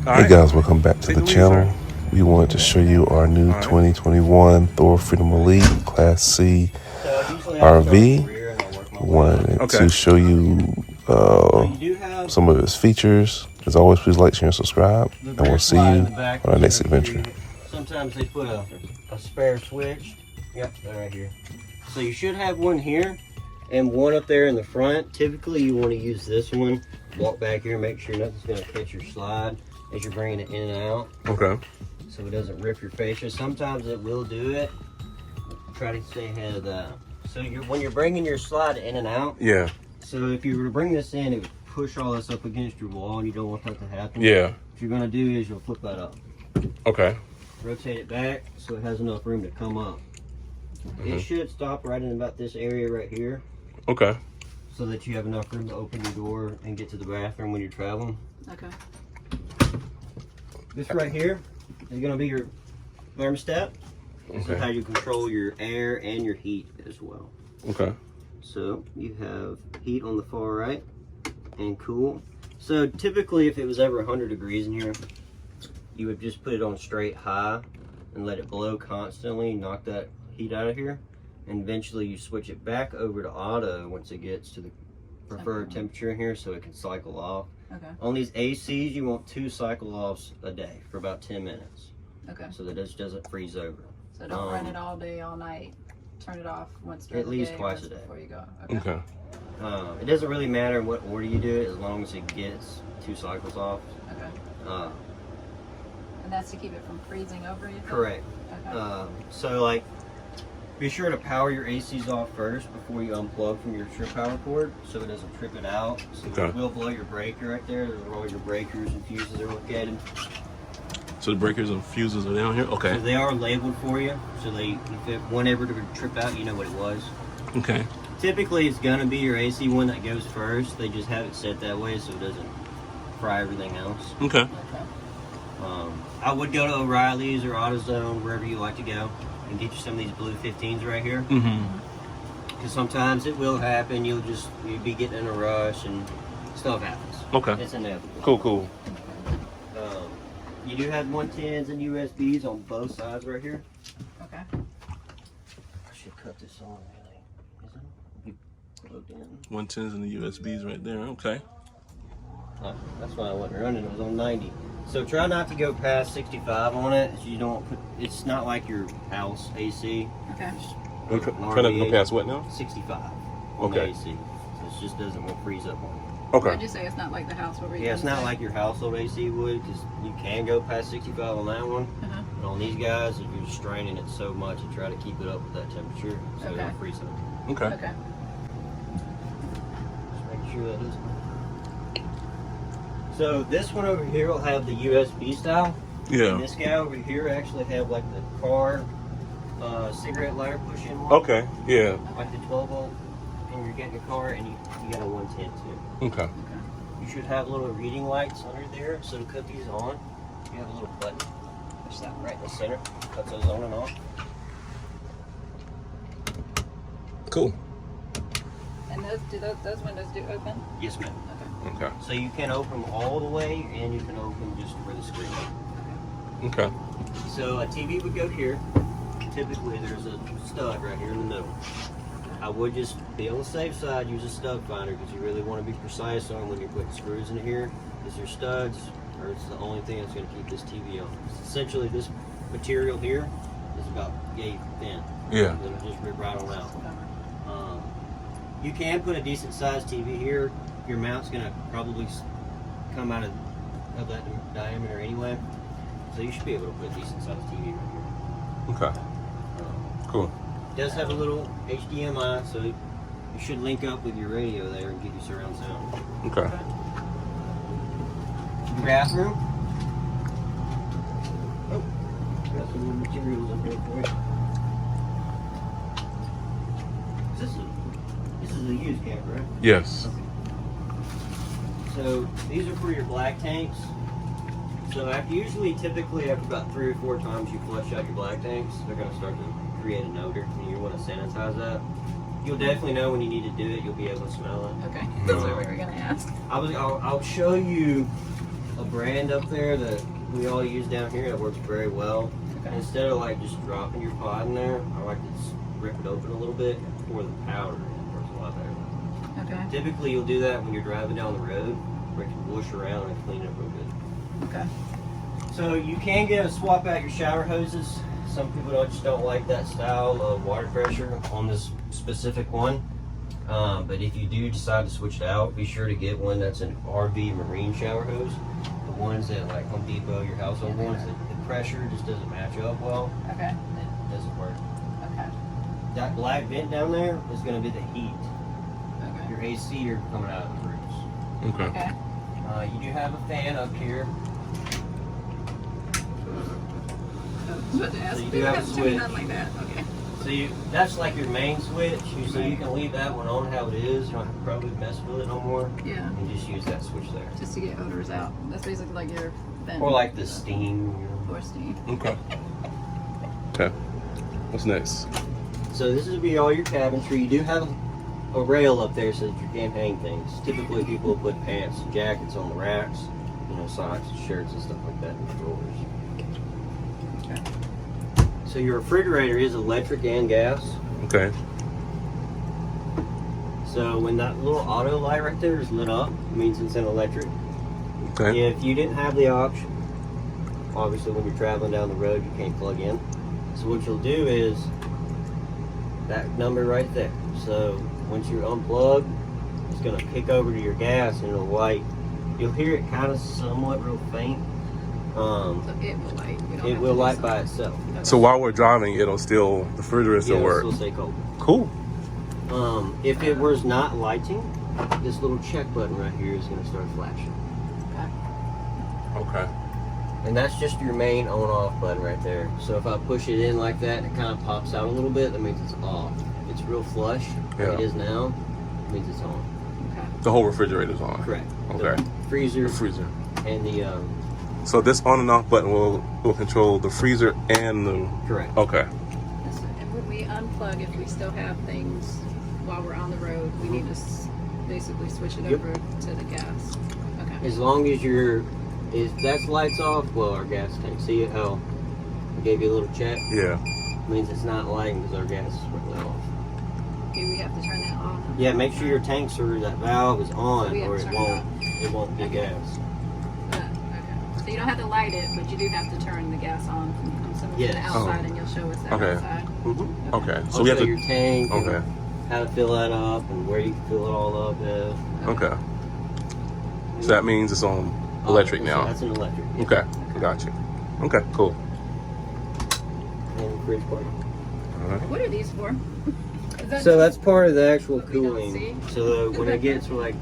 Hey guys, welcome back to the channel. We wanted to show you our new 2021 Thor Freedom Elite Class C RV. We wanted to show you some of its features. As always, please like, share, and subscribe. And we'll see you on our next adventure. Sometimes they put a spare switch. Yep, right here. So you should have one here and one up there in the front. Typically, you want to use this one. Walk back here, make sure nothing's going to catch your slide as you're bringing it in and out. Okay. So it doesn't rip your fascia. Sometimes it will do it. Try to stay ahead of that. So when you're bringing your slide in and out. Yeah. So if you were to bring this in, it would push all this up against your wall, and you don't want that to happen. Yeah. What you're going to do is you'll flip that up. Okay. Rotate it back so it has enough room to come up. It should stop right in about this area right here. Okay. So that you have enough room to open your door and get to the bathroom when you're traveling. Okay. This right here is going to be your thermostat. This is how you control your air and your heat as well. Okay. So you have heat on the far right and cool. So typically if it was ever 100 degrees in here, you would just put it on straight high and let it blow constantly, knock that heat out of here. And eventually you switch it back over to auto once it gets to the preferred temperature in here so it can cycle off. Okay. On these ACs, you want 2 cycle offs a day for about 10 minutes. Okay. So that it doesn't freeze over. So don't run it all day, all night. Turn it off once during at the least day, twice once a day before you go. Okay. It doesn't really matter in what order you do it as long as it gets 2 cycles off. Okay. And that's to keep it from freezing over, you think? Correct. Okay. So like, be sure to power your ACs off first before you unplug from your trip power cord so it doesn't trip it out. So it will blow your breaker right there. There's all your breakers and fuses are located. So the breakers and fuses are down here? Okay. So they are labeled for you. So if one ever to trip out, you know what it was. Okay. Typically it's gonna be your AC one that goes first. They just have it set that way so it doesn't fry everything else. Okay. I would go to O'Reilly's or AutoZone, wherever you like to go, and get you some of these blue 15s right here. Because sometimes it will happen. You'll be getting in a rush and stuff happens. Okay. It's inevitable. Cool. You do have 110s and USBs on both sides right here. Okay. I should cut this on, really. Isn't it? Plugged in. 110s and the USBs right there. Okay. Oh, that's why I wasn't running. It was on 90. So try not to go past 65 on it. So you don't put. It's not like your house AC. Okay. Try not to go past what now? 65 on the AC. So it just doesn't want to freeze up on you. Okay. Did you say it's not like the house where we? Yeah, it's not like your household AC would, because you can go past 65 on that one. But on these guys, if you're straining it so much, you try to keep it up with that temperature so it don't freeze up. Okay. Okay. Just make sure that is. So this one over here will have the USB style. Yeah. And this guy over here actually have like the car cigarette lighter push-in one. Okay. Yeah. Like the 12 volt, and you're getting a car, and you got a 110 too. Okay. You should have little reading lights under there. So to cut these on, you have a little button. Push that right in the center. Cuts those on and off. Cool. And those windows do open? Yes, ma'am. Okay. So you can open them all the way, and you can open just for the screen. Okay. So a TV would go here. Typically, there's a stud right here in the middle. I would just be on the safe side, use a stud finder, because you really want to be precise on when you're putting screws in here. Is your studs, or it's the only thing that's going to keep this TV on. Essentially, this material here is about yay thin. Yeah. It'll just rip right on out. You can put a decent sized TV here. Your mount's going to probably come out of that diameter anyway. So you should be able to put a decent sized TV right here. Okay. Cool. It does have a little HDMI, so you should link up with your radio there and give you surround sound. Okay. Your bathroom. Oh, got some more materials in here for you. This is a used camper, right? Yes. Okay. So these are for your black tanks. So typically after about 3 or 4 times you flush out your black tanks, they're going to start to create an odor, and you want to sanitize that. You'll definitely know when you need to do it. You'll be able to smell it. Okay, that's what we were going to ask. I'll show you a brand up there that we all use down here that works very well. Okay. Instead of like just dropping your pod in there, I like to just rip it open a little bit and pour the powder in. It works a lot better. Okay. Typically, you'll do that when you're driving down the road, where you can whoosh around and clean it real good. Okay. So you can get a swap out your shower hoses. Some people just don't like that style of water pressure on this specific one. But if you do decide to switch it out, be sure to get one that's an RV marine shower hose. The ones that like Home Depot, your household ones, the pressure just doesn't match up well. Okay. It doesn't work. Okay. That black vent down there is going to be the heat. Okay. Your AC are coming out of the roofs. Okay. Okay. You do have a fan up here. I was about to ask. So you do have a to switch. turn like that. Okay. So that's like your main switch. So you can leave that one on how it is. You don't have to probably mess with it no more. Yeah. And just use that switch there. Just to get odors out. That's basically like your vent. Or like the steam. Or steam. Okay. Okay. What's next? So this would be all your cabinetry. You do have a rail up there so that you can hang things. Typically people will put pants and jackets on the racks. You know, socks and shirts and stuff like that in the drawers. Okay. So your refrigerator is electric and gas. Okay. So when that little auto light right there is lit up, it means it's an electric. Okay. If you didn't have the option, obviously when you're traveling down the road you can't plug in. So what you'll do is that number right there. So once you unplug, it's going to kick over to your gas and it'll light. You'll hear it kind of somewhat real faint. So it will light. You don't It have will to do light by something. itself. Okay. So while we're driving, the refrigerator still Yeah, work. it'll still stay cold. Cool. If it was not lighting, this little check button right here is going to start flashing. Okay. Okay. And that's just your main on-off button right there. So if I push it in like that and it kind of pops out a little bit, that means it's off. If it's real flush, like it is now, it means it's on. Okay. The whole refrigerator's on. Correct. Okay. The freezer The freezer. and the, So this on and off button will control the freezer and the. correct. Okay. And when we unplug, if we still have things while we're on the road, we need to basically switch it Yep. over to the gas. Okay. As long as if that's lights off, well, our gas tank, see how I gave you a little check? Yeah. Means it's not lighting because our gas is running off. Okay, we have to turn that off. Yeah, make sure your tanks or that valve is on, So we have or to it turn it won't be gas. Okay. So you don't have to light it, but you do have to turn the gas on from some of Yes. the outside, and you'll show us that Okay. outside. Mm-hmm. Okay. So I'll we have show to. your tank, and Okay. how to fill that up, and where you can fill it all up. Okay. So that means it's on electric now. That's an electric. Yeah. Okay. Gotcha. Okay. Cool. And fridge part. All right. What are these for? Is that So that's part of the actual What we don't cooling. see? So when it gets like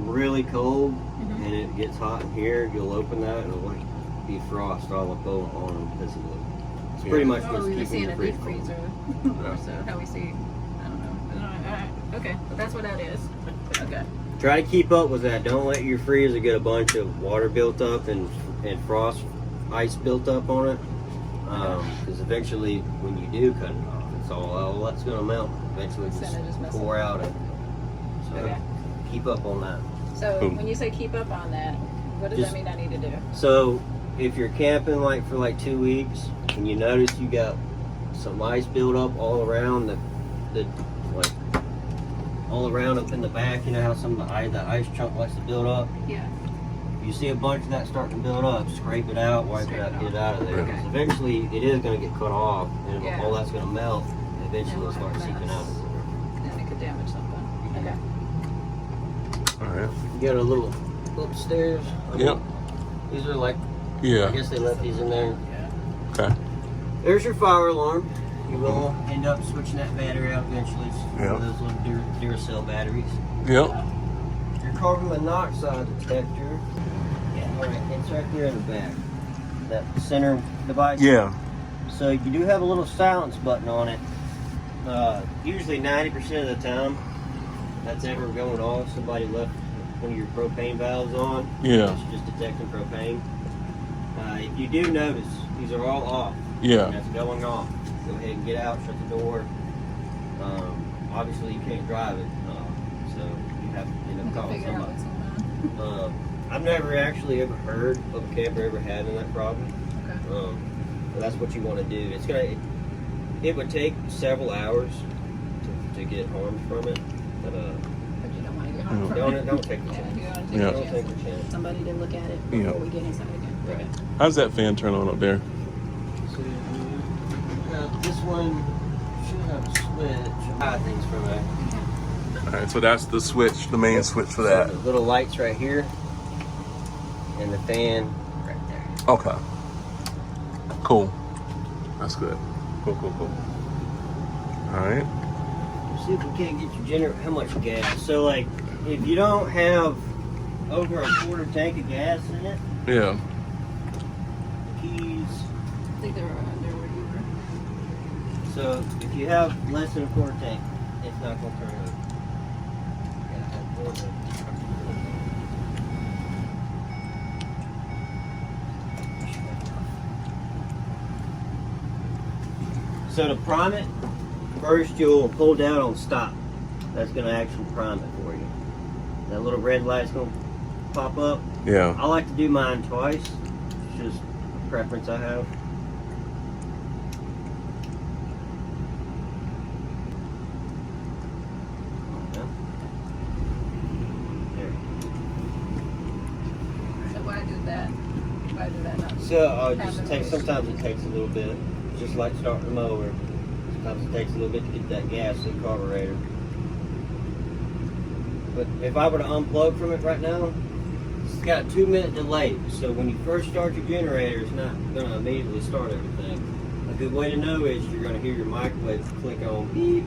really cold Mhm. and it gets hot in here, you'll open that and it'll like be frost all up on because of it's pretty much Oh, what's we were keeping seeing the a fridge deep cold. freezer. Yeah. So how we see, I don't know. All right. Okay, but that's what that is. Okay. Try to keep up with that. Don't let your freezer get a bunch of water built up and frost ice built up on it. Because eventually, when you do cut it off, it's all that's going to melt. Eventually, Then it just just messes pour up. out it. So Okay. keep up on that. So Boom. when you say keep up on that, what does Just- that mean I need to do? So if you're camping like for like 2 weeks and you notice you got some ice build up all around the like all around up in the back, you know how some of the ice chunk likes to build up. Yeah. If you see a bunch of that starting to build up, scrape it out, wipe Scrape it out, it get off. it out of there. Okay. Because eventually it is going to get cut off, and Yeah. all that's going to melt. And eventually And it'll start we'll have a seeping out. mess. And it could damage something. Okay. All right. You got a little upstairs. Yep. These are like, I Yeah. guess they left these in there. Okay. There's your fire alarm. You will end up switching that battery out eventually. It's one Yeah. of those little Duracell batteries. Yep. Your carbon monoxide detector. Yeah, all right. It's right there in the back. That center device. Yeah. So you do have a little silence button on it. Usually 90% of the time, that's ever going off. Somebody left one of your propane valves on. Yeah. It's just detecting propane. If you do notice, these are all off. Yeah. That's going off. Go ahead and get out, shut the door. Obviously, you can't drive it, so you have to end We up can calling figure out somebody. what's going on. I've never actually ever heard of a camper ever having that problem. Okay. But that's what you want to do. It would take several hours to get harmed from it, but But you don't want to get harmed from it. don't take the Yeah, chance. you don't Yeah. take Don't the take the chance. Somebody to look at it before we get inside again. Right. How's that fan turn on up there? So this one should have a switch. Hide things from there. All right, so that's the switch, the main switch for that. So the little lights right here, and the fan right there. Okay. Cool. That's good. Cool. All right. See if we can't get your generator. How much gas? So like, if you don't have over a quarter tank of gas in it, Yeah. keys. I think they were under where you were. So if you have less than a quarter tank, it's not going to turn over. You gotta have more than a quarter tank. So to prime it, first you'll pull down on stop. That's going to actually prime it for you. That little red light's going to pop up. Yeah. I like to do mine twice. It's just a preference I have. There. So why do that? Why do that not? So sometimes it takes a little bit, just like starting the mower. Sometimes it takes a little bit to get that gas in the carburetor. But if I were to unplug from it right now, it's got a 2-minute delay. So when you first start your generator, it's not going to immediately start everything. A good way to know is you're going to hear your microwave click on beep.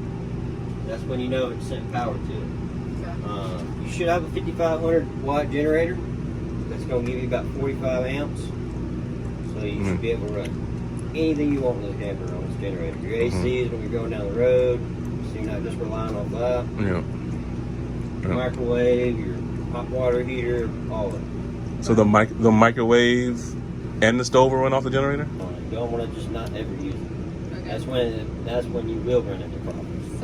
That's when you know it's sent power to it. Okay. You should have a 5500 watt generator that's going to give you about 45 amps. So you should be able to run anything you want with a camper on this generator. Your AC is when you're going down the road, so you're not just relying on that. Yeah. Your microwave, your hot water heater, all of it. So the microwave and the stove will run off the generator? You don't want to just not ever use it. Okay. That's when you will run into problems.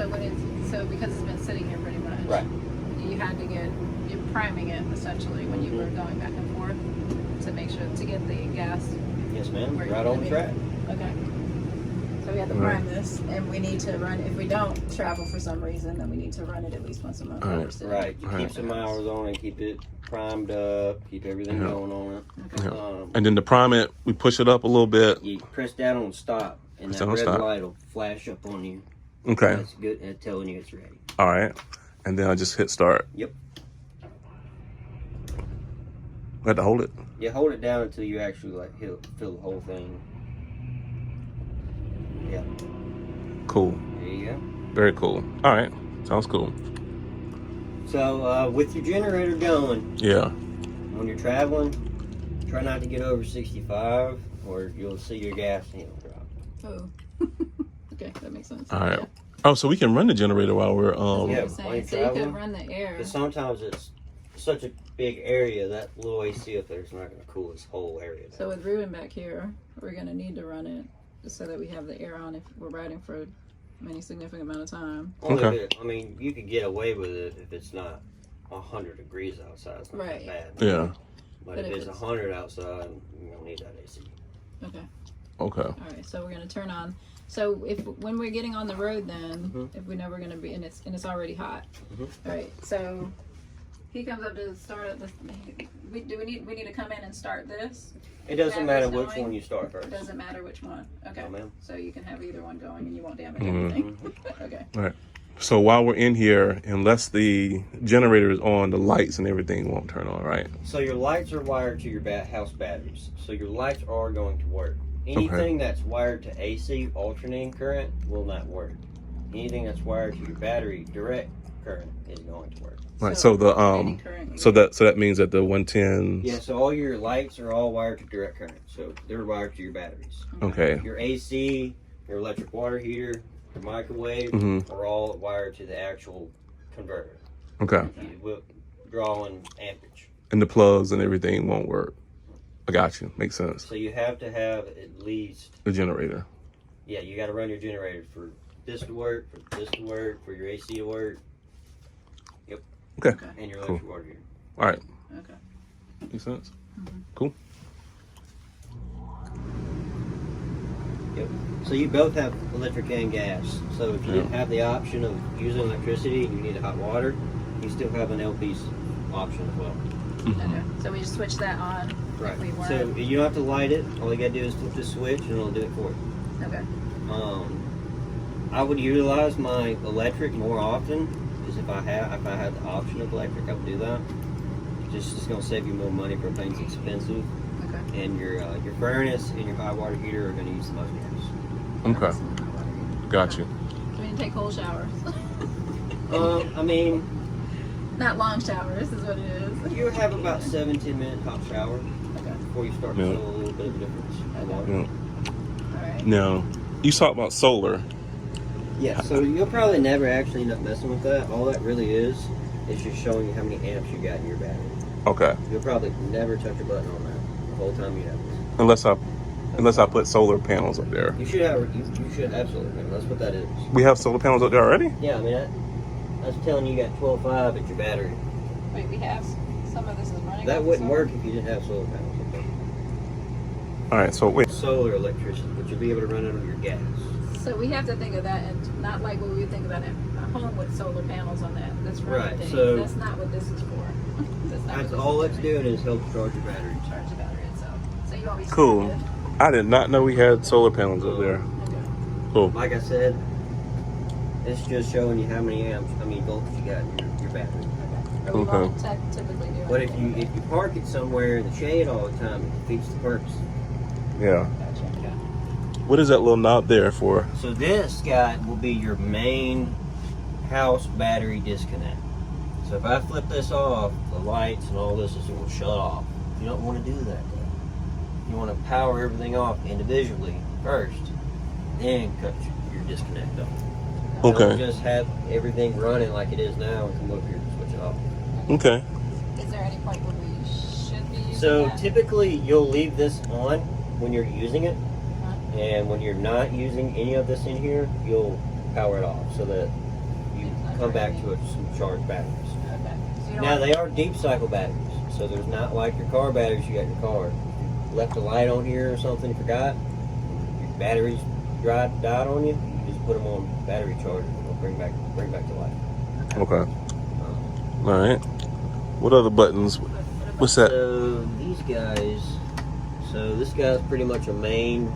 So because it's been sitting here pretty much. Right. You're priming it essentially when you were going back and forth to make sure to get the gas. Yes, ma'am. where Right you on need track. it. Okay. So we have to Right. prime this, and we need to run. If we don't travel for some reason, then we need to run it at least once a month. All right. while we're sitting. Right. You Right. keep some hours on it, keep it primed up, keep everything Yeah. going on it. Okay. Yeah. And then to prime it, we push it up a little bit. You press down on stop, and Press that down on red stop. light will flash up on you. Okay. That's good at telling you it's ready. All right. And then I just hit start. Yep. I had to hold it. You hold it down until you actually fill the whole thing. Yeah. Cool. There you go. Very cool. All right. Sounds cool. So with your generator going, Yeah. when you're traveling, try not to get over 65, or you'll see your gas drop. Oh. Okay, that makes sense. All right. Yeah. Oh, so we can run the generator while we're Yeah. What I'm while you're saying. So you traveling, could run the air. Because sometimes it's such a big area, that little AC up there is not going to cool this whole area down. So with Ruben back here, we're gonna need to run it so that we have the air on if we're riding for any significant amount of time. Only Okay. if I mean, you could get away with it if it's not 100 degrees outside. It's not Right. that bad. Yeah. But if it's 100 outside, you don't need that AC. Okay. Okay. All right. So we're gonna turn on. So when we're getting on the road, then Mhm. if we know we're gonna be and it's already hot. Mhm. All right. So he comes up to start at the. We need to come in and start this. It doesn't Have matter this which going? one you start It first. doesn't matter which one. Okay. No, ma'am. So you can have either one going and you won't damage Mhm. anything. Okay. All right. So while we're in here, unless the generator is on, the lights and everything won't turn on, right? So your lights are wired to your house batteries. So your lights are going to work. Anything that's wired to AC, alternating current, will not work. Anything that's wired to your battery, direct current, is going to work. Right. So the any current- so that means that the 110. Yeah, so all your lights are all wired to direct current. So they're wired to your batteries. Okay. Your AC, your electric water heater, your microwave Mhm. are all wired to the actual converter. Okay. You will draw in amperage. And the plugs and everything won't work. I got you. Makes sense. So you have to have at least, The generator. yeah, you got to run your generator for this to work, for this to work, for your AC to work, Okay. Okay. and your Cool. electric water heater. All right. Okay. Makes sense. Mm-hmm. Cool. Yep. So you both have electric and gas. So if you didn't have the option of using electricity and you needed hot water, you still have an LP option as well. Okay. So we just switch that on. Right. If we weren't. So you don't have to light it. All you gotta do is flip the switch and it'll do it for you. Okay. I would utilize my electric more often, because if I had the option of electric, I would do that. It's gonna save you more money. Propane's expensive, Okay. and your furnace and your hot water heater are gonna use the most gas. Okay. Got you. So we can take cold showers. I mean, Not long showers is what it is. you have about 7-10 minute hot shower Okay. before you start to Yeah. feel a little bit of a difference. in water. Yeah. All right. Now, you talk about solar. Yeah, so you'll probably never actually end up messing with that. All that really is just showing you how many amps you got in your battery. Okay. You'll probably never touch a button on that the whole time you have this. Unless I put solar panels up there. You should absolutely. That's what that is. We have solar panels up there already? Yeah, I mean, I was telling you got 12.5 at your battery. Wait, we have some of this is running. That off the wouldn't solar? work if you didn't have solar panels up there. All right, so wait. Solar electricity, but you'll be able to run it on your gas. So we have to think of that, and not like what we would think about at home with solar panels on that. That's running Right, things. so- That's not what this is for. That's not That's what all this it's is doing is help charge your battery. Charge the battery itself. So you always Cool. I did not know we had solar panels up there. Okay. Cool. Like I said, it's just showing you how many volts you got in your battery. But we Okay. won't typically do But if anything you with park it somewhere in the shade all the time, it defeats the purpose. Yeah. that. Gotcha. Okay. What is that little knob there for? So this guy will be your main house battery disconnect. So if I flip this off, the lights and all this will shut off. You don't want to do that though. You want to power everything off individually first, then cut your disconnect off. Okay. Don't just have everything running like it is now and come over here and switch it off. Okay. Is there any point where we should be using So that? typically you'll leave this on when you're using it, and when you're not using any of this in here, you'll power it off so that you come back to some charged batteries. Okay. So you don't Now want- they are deep cycle batteries, so there's not like your car batteries you got in your car. Left a light on here or something, forgot, your batteries died on you, you just put them on battery charger and it'll bring back to life. Okay. All right. What other buttons? What's that? So these guys, this guy's pretty much a main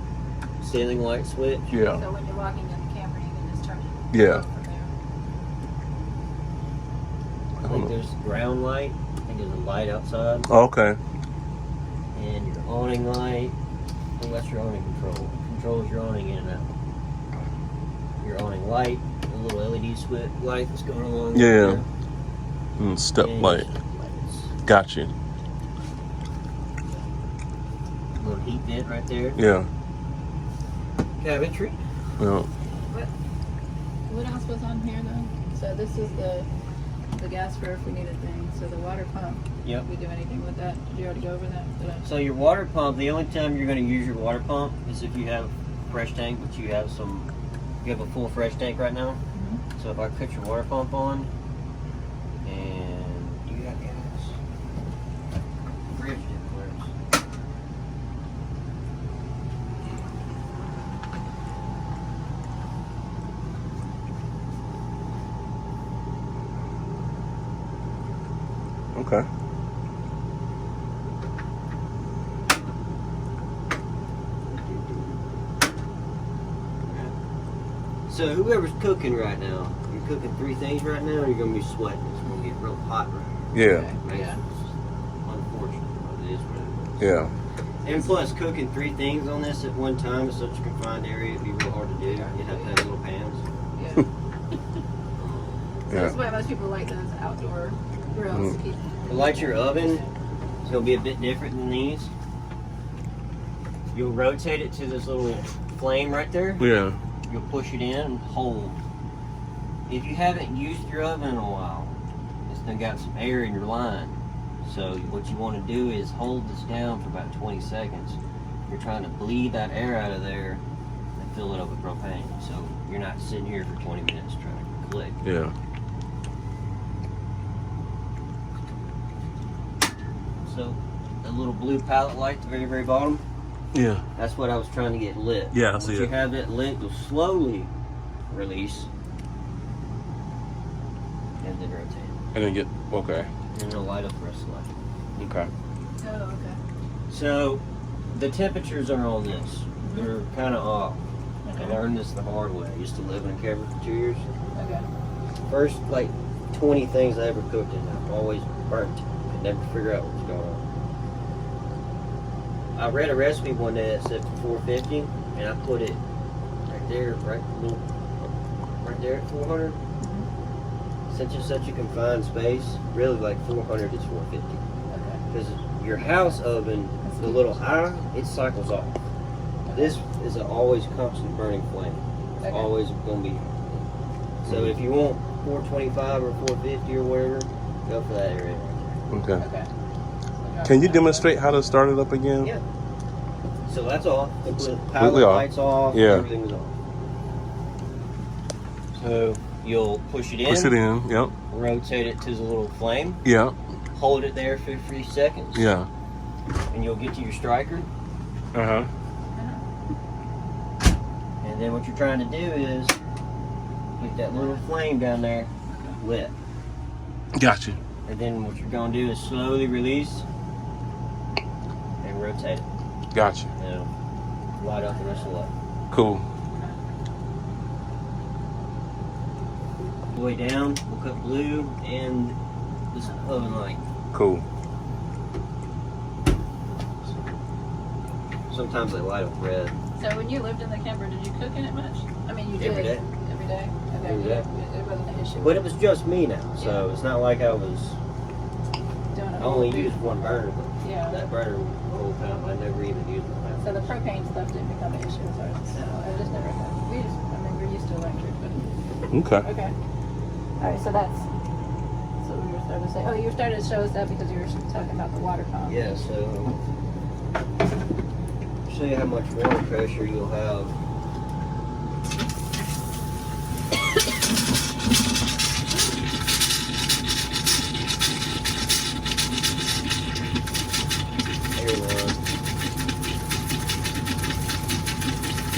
ceiling light switch. Yeah. So when you're walking in the camera, you can just turn it Yeah. from there. I think there's ground light, I think there's a light outside, Oh, okay. and your awning light. I think that's your awning control. Controls your awning in and out. Your awning light, a little LED switch light that's going along. Yeah. there. Step And light. step lights. Got you. Little heat vent right there. Yeah. Cabinetry. Well, What else was on here though? So this is the gas for if we needed things. So the water pump. Yep. Did we do anything with that? Did you already go over that? Did I? So your water pump, the only time you're going to use your water pump is if you have a fresh tank, but you have a full fresh tank right now. Mhm. So if I cut your water pump on, and you got gas, fridge didn't work. okay. So whoever's cooking right now, you're cooking 3 things right now, you're going to be sweating. It's going to get real hot right now. Yeah. Okay. Yeah. It's unfortunate, but it is what it is. Yeah. And plus, cooking 3 things on this at one time is such a confined area, it'd be real hard to do. You'd have to have little pans. Yeah. So Yeah. that's why most people like those outdoor grills to keep. To light your oven, it's going to be a bit different than these. You'll rotate it to this little flame right there. Yeah. You'll push it in and hold. If you haven't used your oven in a while, it's done got some air in your line. So what you want to do is hold this down for about 20 seconds. You're trying to bleed that air out of there and fill it up with propane. So you're not sitting here for 20 minutes trying to click. Yeah. So the little blue palette light at the very, very bottom. Yeah. That's what I was trying to get lit. Yeah, I Once see you it. have that lit, you'll slowly release and then rotate. And then get, okay. And it'll light up the rest of the light. Okay. Oh, okay. So the temperatures are on this. They're kind of off. I Okay. learned this the hard way. I used to live in a cabin for 2 years. Okay. First, like 20 things I ever cooked in, I always burnt. Could never figure out what was going on. I read a recipe one day that said 450, and I put it right there, right there at 400. Since it's such a confined space, really like 400 is 450. Okay. Because your house oven, the little eye, it cycles off. This is an always constant burning flame. It's Okay. always going to be. So if you want 425 or 450 or whatever, go for that area. Okay. Okay. Can you demonstrate how to start it up again? Yeah. So that's off. The Completely pilot off. lights off. Yeah. Everything's off. So you'll push it in. Push it in. Yep. Rotate it to the little flame. Yeah. Hold it there for 3 seconds. Yeah. And you'll get to your striker. Uh-huh. And then what you're trying to do is get that little flame down there lit. Gotcha. And then what you're going to do is slowly release and rotate it. Gotcha. And it'll light up the rest of the light. Cool. All the way down, we'll cut blue and this oven light. Cool. Sometimes they light up red. So when you lived in the camper, did you cook in it much? I mean, you did. Every day. Every day? Okay. Every day. It wasn't an issue. But it was just me now, so it's not like I was. Doing it I only all. used one burner, but Yeah. that burner the whole time I never even used it. So the propane stuff didn't become an issue as far as the smell. I just never had. I mean, we're used to electric, but Okay. okay. All right, so that's. So we were starting to say. Oh, you started to show us that because you were talking about the water pump. Yeah, so show you how much water pressure you'll have. Air line.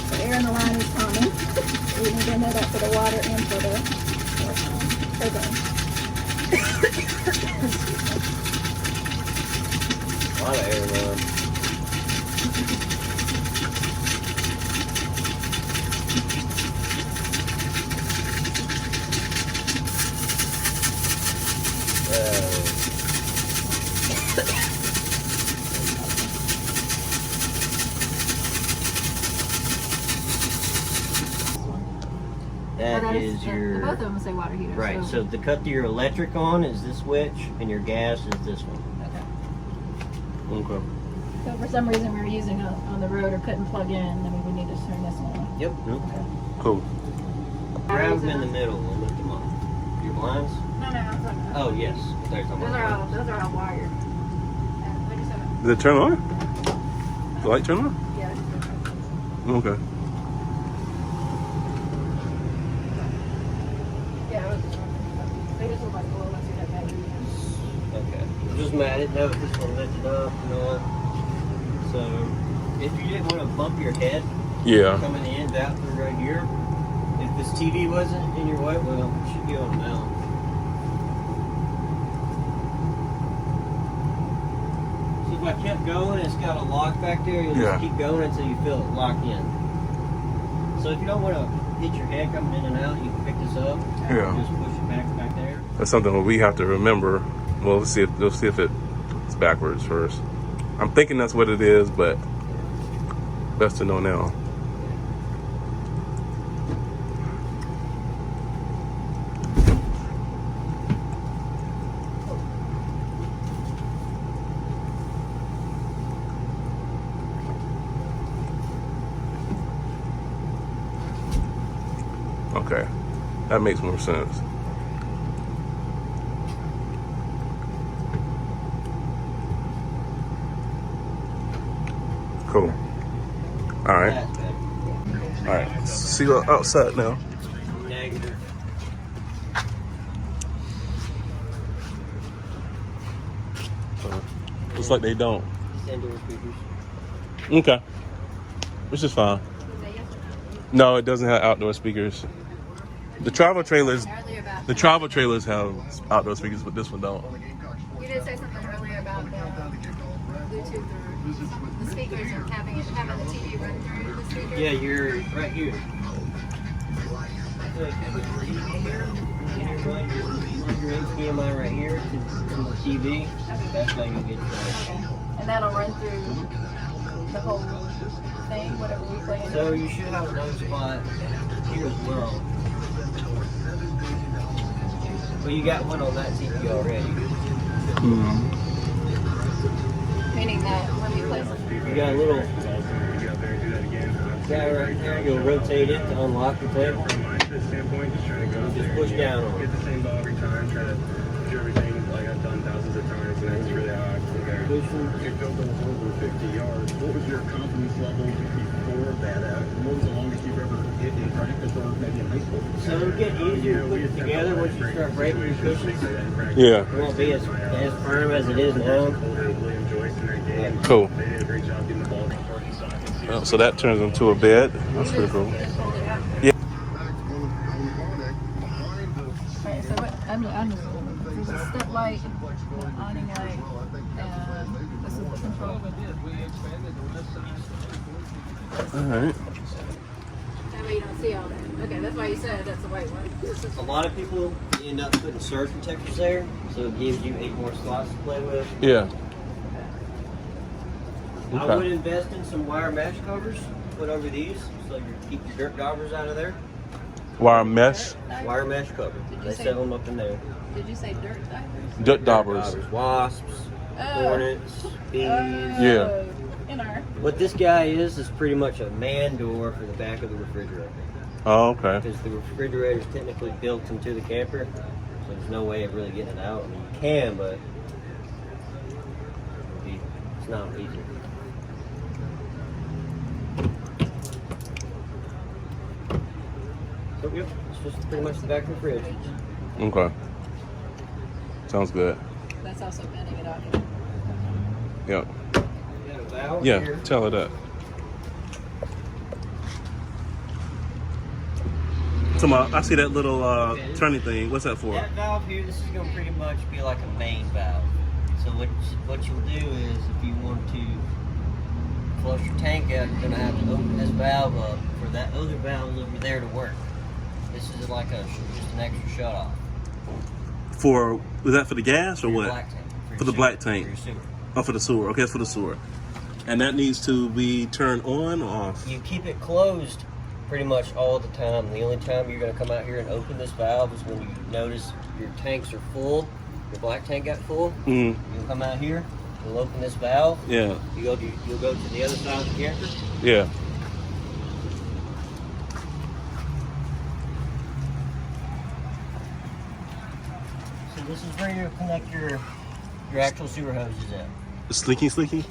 The air in the line is common. We need to know that for the water and for the propane. A lot of air line. That is your Both of them say water heater. right. So the cut to your electric on is this switch, and your gas is this one. Okay. Okay. So for some reason we were using it on the road or couldn't plug in, then we would need to turn this one on. Yep. Cool. Grab them in the middle and lift them up. Your blinds? No, I'm talking Oh yes. Those those are all wired. What is that? Did it turn on? The light turn on? Yeah. Okay. Yeah, they just look like oil once you have batteries. Okay. Just mad. I didn't know if this one lifted up or not. So if you didn't want to bump your head Yeah. coming in out through right here, if this TV wasn't in your way, well, it should be on the mount. So if I kept going, it's got a lock back there. You'll Yeah. just keep going until you feel it lock in. So if you don't want to hit your head coming in and out, you can pick this up. Yeah. Just push it back there. That's something that we have to remember. Well, let's see if it's backwards first. I'm thinking that's what it is, but best to know now. Okay, that makes more sense. Cool. All right. That's better. All right. See you outside now. Negative. Looks like they don't. indoor speakers. Okay. Which is fine. No, it doesn't have outdoor speakers. The travel trailers have outdoor speakers, but this one don't. You did say something earlier about the Bluetooth or the speakers and having the TV run through the speakers. Yeah, you're right here. Run your HDMI right here to the TV. That's how you'll get started. And that'll run through the whole thing, whatever we play. So you should have another spot here as well. Well, you got one on that TV already. Meaning that when we play something. You got a little guy right there. You'll rotate it to unlock the table. Just push down on it. Pushing. You built over 50 yards. What was your confidence level before that? What was the longest you've ever hit in practice or maybe in high school? So it'll get easier to put it together once you start breaking your cushions. Yeah. It won't be as firm as it is now. Cool. So that turns into a bed. That's pretty cool. Yeah. Alright, so what, I'm there's a step light, an awning light, and this is the control. Alright. That way you don't see all that. Okay, that's why you said that's the white one. A lot of people end up putting surge protectors there, so it gives you 8 more slots to play with. Yeah. I would invest in some wire mesh covers, put over these, so you keep your dirt daubers out of there. Wire mesh? Wire mesh cover. They sell them up in there. Did you say dirt divers? Dirt daubers. Wasps, hornets, bees. Yeah. In our. What this guy is pretty much a man door for the back of the refrigerator. Oh, okay. Because the refrigerator is technically built into the camper, so there's no way of really getting it out. I mean, you can, but it's not easy. So, yep, it's just pretty much the back of the fridge. Okay. Sounds good. That's also bending it out. Yep. You got a valve Yeah, here. tell her that. So I see that little turning thing. What's that for? That valve here, this is going to pretty much be like a main valve. So what you'll do is, if you want to flush your tank out, you're going to have to open this valve up for that other valve over there to work. This is like just an extra shut off. Was that for the gas or what? Black tank, For the black tank. For your sewer. Oh, for the sewer. Okay, it's for the sewer. And that needs to be turned on or off? You keep it closed pretty much all the time. The only time you're going to come out here and open this valve is when you notice your tanks are full. Your black tank got full. Mm. You'll come out here. You'll open this valve. Yeah. You'll go to the other side of the camper. Yeah. So this is where you connect your actual sewer hoses at. Slinky?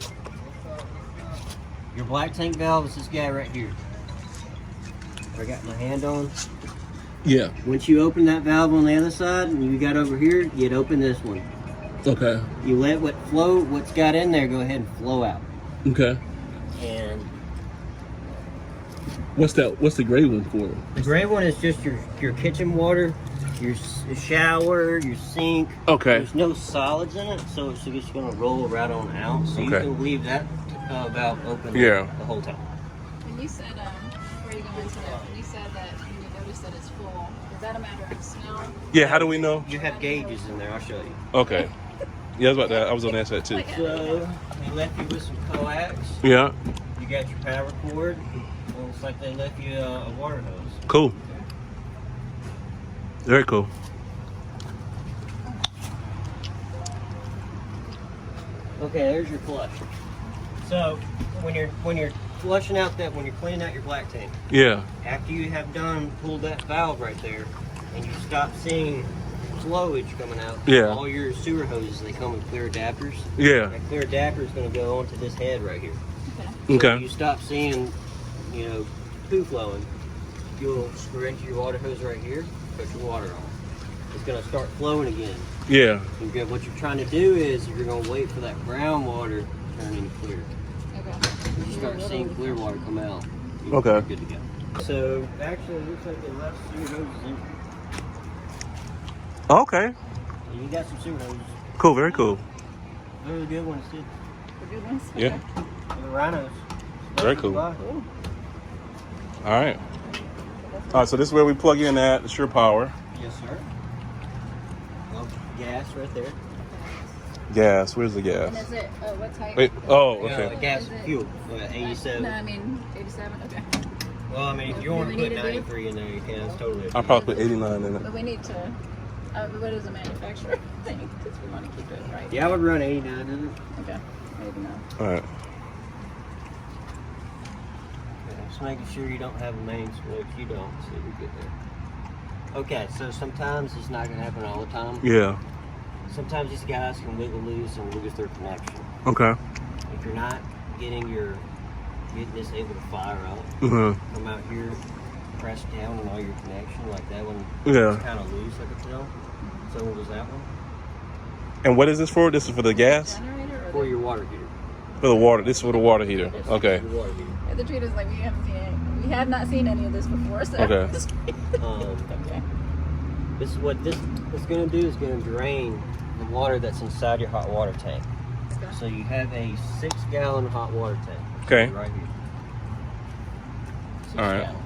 Your black tank valve is this guy right here. I got my hand on. Yeah. Once you open that valve on the other side and you got over here, you'd open this one. Okay. You let what's got in there go ahead and flow out. Okay. And What's the gray one for? the gray one is just your kitchen water, your shower, your sink. Okay. There's no solids in it, so it's just going to roll right on out. So you Okay. can leave that valve open Yeah. the whole time. When you said, before you go into that, when you said that you notice that it's full, is that a matter of smell? Yeah, how do we know? You have gauges in there. I'll show you. Okay. Yeah, I was about that. I was going to ask that too. So they left you with some coax. Yeah. You got your power cord. And it's like they left you a water hose. Cool. Very cool. Okay, there's your flush. So when you're flushing out when you're cleaning out your black tank, Yeah. after you have pulled that valve right there, and you stop seeing flowage coming out, Yeah. all your sewer hoses, they come with clear adapters. Yeah. That clear adapter is going to go onto this head right here. Okay. You stop seeing, poo flowing, you'll screw into your water hose right here, put your water on. It's going to start flowing again. Yeah. And what you're trying to do is you're going to wait for that brown water turn any clear. Okay. When you start seeing clear water come out, you're Okay. good to go. So actually, it looks like they left sewer hoses in. Okay. So you got some sewer hoses. Cool. Very cool. They're the good ones too. The good ones? Yeah. For the rhinos. Very cool. Supply. Cool. All right. All right. So this is where we plug in at the Sure Power. Yes, sir. Well, gas right there. Gas. Where's the And gas? is it, what type? Wait. Oh. Yeah, Okay. gas Is it- fuel. 87. No, I mean 87. Okay. Well, I mean, if you Do want we to need put to do- 93 in there, you can. It's totally. I'll probably put 89 in it. But we need to. What is the manufacturer thing? Because we want to keep it right. Yeah, I would run 89 in it. Okay. Maybe not. All right. Yeah, just making sure you don't have a main switch. You don't, so you're good there. Okay, so sometimes it's not going to happen all the time. Yeah. Sometimes these guys can wiggle loose and lose their connection. Okay. If you're not getting this able to fire up, Uh-huh. come out here, press down on all your connection like that one. Yeah. It's kind of loose, I can tell. So what was that one? And what is this for? This is for the gas? Generator or For your water heater. For the water. This is for the water heater. Okay. Your water heater. Yeah, the treat is like we haven't seen it. We have not seen any of this before. So. Okay. Okay. This is what this is going to do is going to drain the water that's inside your hot water tank. Okay. So you have a 6-gallon hot water tank. Okay. Right here. 6 All right. gallon.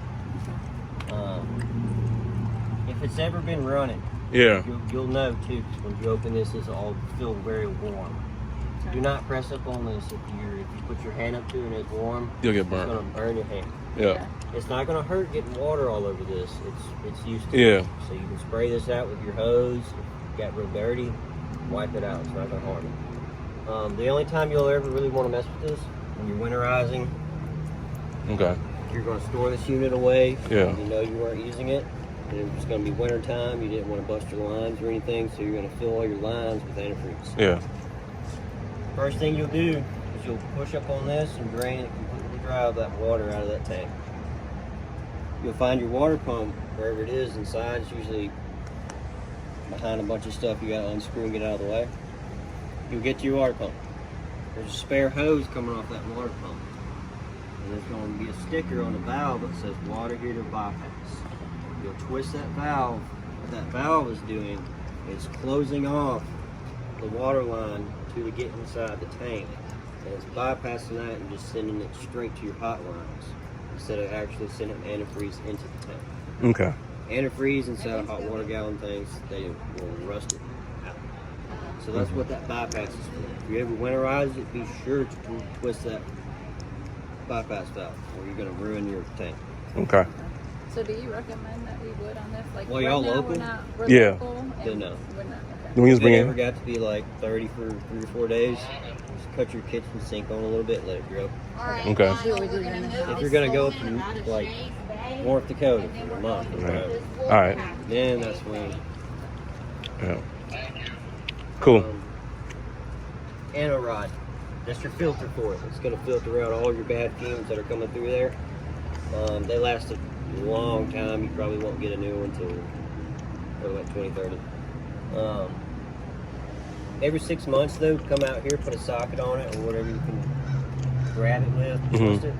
If it's ever been running, Yeah. you'll know too, 'cause when you open this, it's all feel very warm. Okay. Do not press up on this if you put your hand up to it and it's warm. You'll get It's burnt. going to burn your hand. Yeah. It's not going to hurt getting water all over this. It's used to Yeah. it. So you can spray this out with your hose. If it got real dirty, wipe it out. It's not going to harm it. The only time you'll ever really want to mess with this when you're winterizing. Okay. If you're going to store this unit away, Yeah. you know you weren't using it, and it's going to be winter time. You didn't want to bust your lines or anything, so you're going to fill all your lines with antifreeze. Yeah. First thing you'll do is you'll push up on this and drain it completely dry of that water out of that tank. You'll find your water pump wherever it is inside. It's usually behind a bunch of stuff you got to unscrew and get out of the way. You'll get to your water pump. There's a spare hose coming off that water pump. And there's going to be a sticker on the valve that says water heater bypass. You'll twist that valve. What that valve is doing is closing off the water line to get inside the tank. And it's bypassing that and just sending it straight to your hot lines instead of actually sending antifreeze into the tank. Okay. Antifreeze inside hot water gallon tanks, they will rust it out. So that's what that bypass is for. If you ever winterize it, be sure to twist that bypass valve or you're going to ruin your tank. Okay. So do you recommend that we would on this? Like Well, right y'all now, local? we're Yeah. local and Then no. We're not. Okay. Then we just If bring it it. ever got to be like 30 for 3 or 4 days, just cut your kitchen sink on a little bit, let it grow. Okay. See what we do then. If you're going to go up to like North Dakota for a month, or whatever, All right. then that's when. Yeah. Cool. And a rod. That's your filter for it. It's going to filter out all your bad fumes that are coming through there. They last a long time. You probably won't get a new one until like 2030. Every 6 months, though, come out here, put a socket on it or whatever you can grab it with, twist it,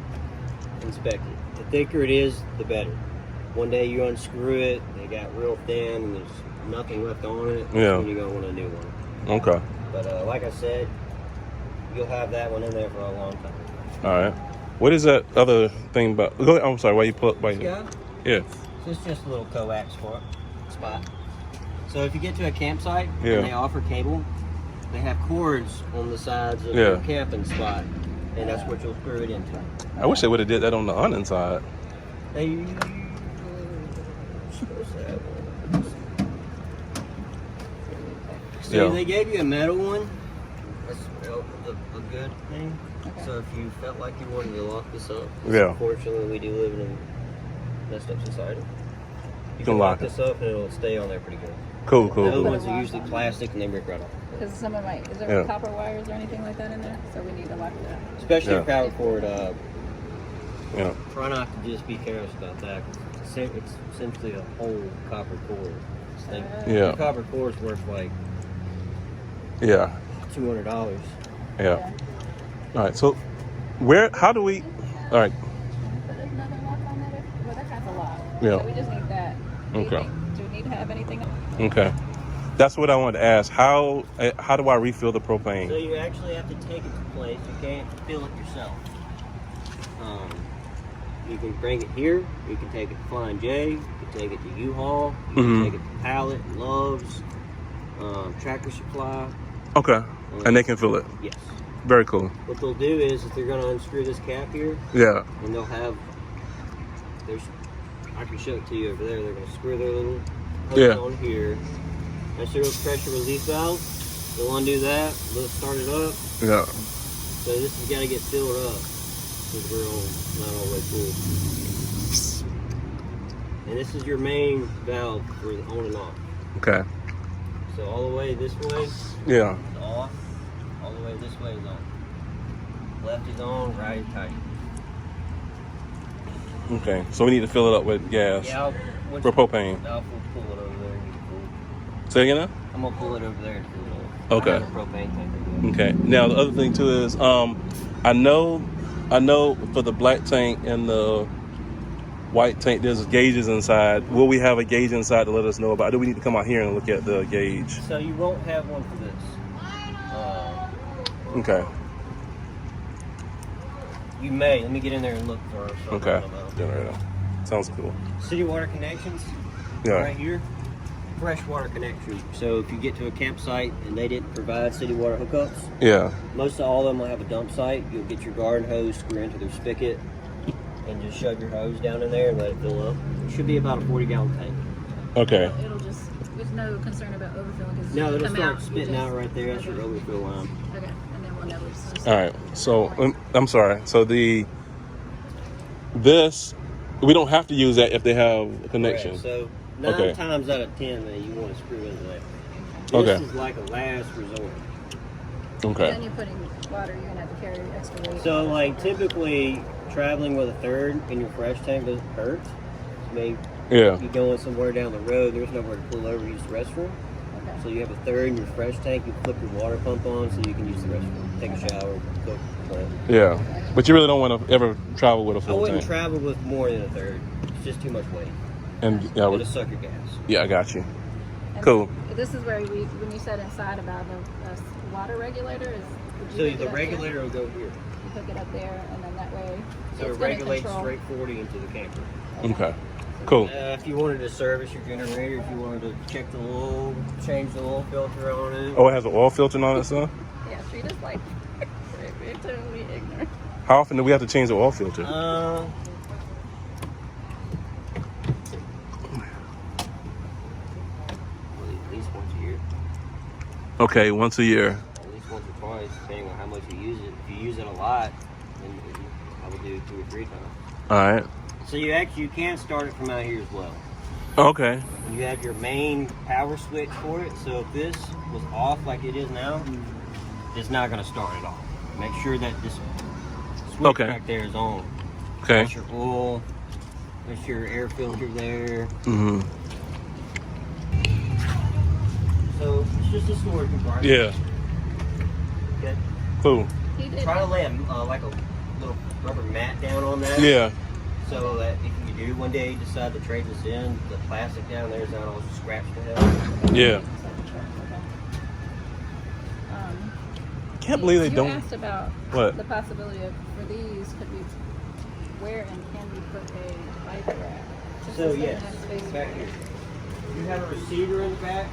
inspect it. The thicker it is, the better. One day you unscrew it, they got real thin, and there's nothing left on it. Yeah. That's when you're going to want a new one. Okay. But like I said, you'll have that one in there for a long time. All right. What is that other thing about? Go ahead. I'm sorry. Why you pull? Why? Yeah. Yeah. So it's just a little coax spot. So if you get to a campsite Yeah. and they offer cable, they have cords on the sides of Yeah. your camping spot, and that's what you'll screw it into. I wish they would have did that on the awning side. They So Yeah. they gave you a metal one. That's a good thing. Okay. So if you felt like you wanted to lock this up, Yeah. unfortunately we do live in a messed up society. You can can lock lock this up and it'll stay on there pretty good. Cool. The Cool. other Cool. ones are usually plastic and they break right off. Because some of my, is there Yeah. copper wires or anything like that in there? So we need to lock that. Especially Yeah. a power cord. Yeah. Try not to just be careless about that. 'Cause it's essentially a whole copper cord. Like, Yeah. the copper cord's worth like Yeah. $200. Yeah. All right. So how do we? All right. Put another lock on that. Well, that has a lock. Yeah. So we just need that. Do we need to have anything else? Okay. That's what I wanted to ask. How do I refill the propane? So you actually have to take it to place. You can't fill it yourself. You can bring it here. You can take it to Flying J. You can take it to U-Haul. You can take it to Pallet, Love's, Tractor Supply. Okay. And they can fill it. Yes. Very cool. What they'll do is they're going to unscrew this cap here. Yeah. And they'll have, I can show it to you over there. They're going to screw their little hose on here. That's your pressure relief valve. They'll undo that. They'll start it up. Yeah. So this has got to get filled up because we're not all the way full. And this is your main valve for the on and off. Okay. So all the way this way Yeah. is off. All the way this way is on. Left is on, right is tight. Okay. So we need to fill it up with gas Yeah, for propane. I'll pull it over there and get full. Say again now? I'm gonna pull it over there and fill it up. Okay. I have a propane tank. Okay. Now the other thing too is I know for the black tank and the white tank there's gauges inside. Will we have a gauge inside to let us know about? Do we need to come out here and look at the gauge? So you won't have one for this. Okay. You may. Let me get in there and look for. Okay. Yeah, sounds cool. City water connections. Yeah. Right here. Fresh water connection. So if you get to a campsite and they didn't provide city water hookups, Yeah. most of all of them will have a dump site. You'll get your garden hose, screw into their spigot, and just shove your hose down in there and let it fill up. It should be about a 40-gallon tank. Okay. It'll just, there's no concern about overfilling because No, it'll come start out, spitting out right there. That's your overfill line. Okay, and then we'll never. All right. So I'm sorry. So this we don't have to use that if they have a connection. Correct. So 9 times out of 10, man, you want to screw into that. This is like a last resort. Okay. Then you're putting water. You're gonna have to carry extra weight. So like typically traveling with a third in your fresh tank doesn't hurt. Maybe Yeah. you're going somewhere down the road, there's nowhere to pull over, use the restroom. Okay. So you have a third in your fresh tank, you flip your water pump on so you can use the restroom, take a shower, cook, play. Yeah. But you really don't want to ever travel with a I full wouldn't tank. travel with more than a third. It's just too much weight. And yeah, It'll suck your gas. yeah, I got you. And Cool. This is where when you said inside about the water regulator is. Would you So hook it the up regulator there? will go here. You hook it up there, and then that way. So it's it gonna regulates control- straight 40 into the camper. Okay. Cool. If you wanted to service your generator, if you wanted to check the oil, change the oil filter on it. Oh, it has an oil filter and all that stuff? Yeah, treat us like we're totally ignorant. How often do we have to change the oil filter? At least once a year. Okay, once a year. At least once or twice, depending on how much you use it. If you use it a lot, then I would do 2 or 3 times. All right. So you can start it from out here as well. Okay. You have your main power switch for it. So if this was off like it is now, it's not going to start it off. Make sure that this switch back there is on. Okay. That's your oil. That's your air filter there. Mm-hmm. So it's just a storage compartment. Yeah. Okay. Cool. Try to lay a little rubber mat down on that. Yeah. So that if you do one day decide to trade this in, the plastic down there is not all scratched to hell. Yeah. Can't believe they you don't. asked about What? the possibility of for these could we where and can we put a bike rack? Just So so yes, have space back for here. it. You have a receiver in the back.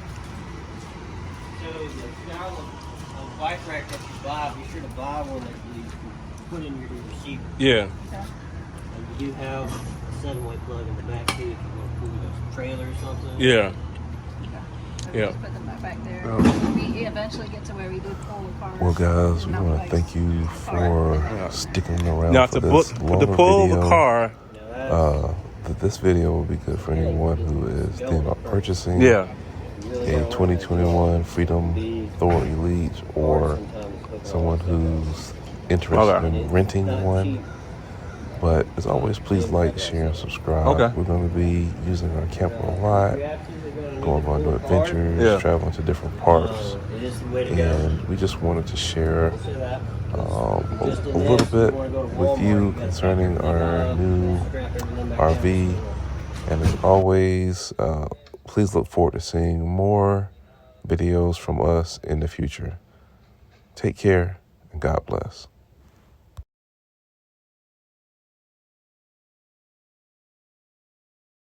So the style of bike rack that you buy, be sure to buy one that you can put in your receiver. Yeah. Okay. And you do have a 7-way plug in the back too if you want to pull a trailer or something. Yeah. So Yeah. just put them back there. Oh. We eventually get to where we do pull the cars. Well, guys, we not want to like thank you for sticking around Now for to this pull longer the video. car. This video will be good for anyone who is thinking about purchasing Yeah. a 2021 Freedom Thor Elite, or someone who's interested in renting one. But as always, please like, share, and subscribe. Okay. We're going to be using our camper a lot. going on new adventures, traveling to different parks. It is the way to go. And we just wanted to share We'll say that. a little bit with you concerning our new RV. And as always, please look forward to seeing more videos from us in the future. Take care and God bless.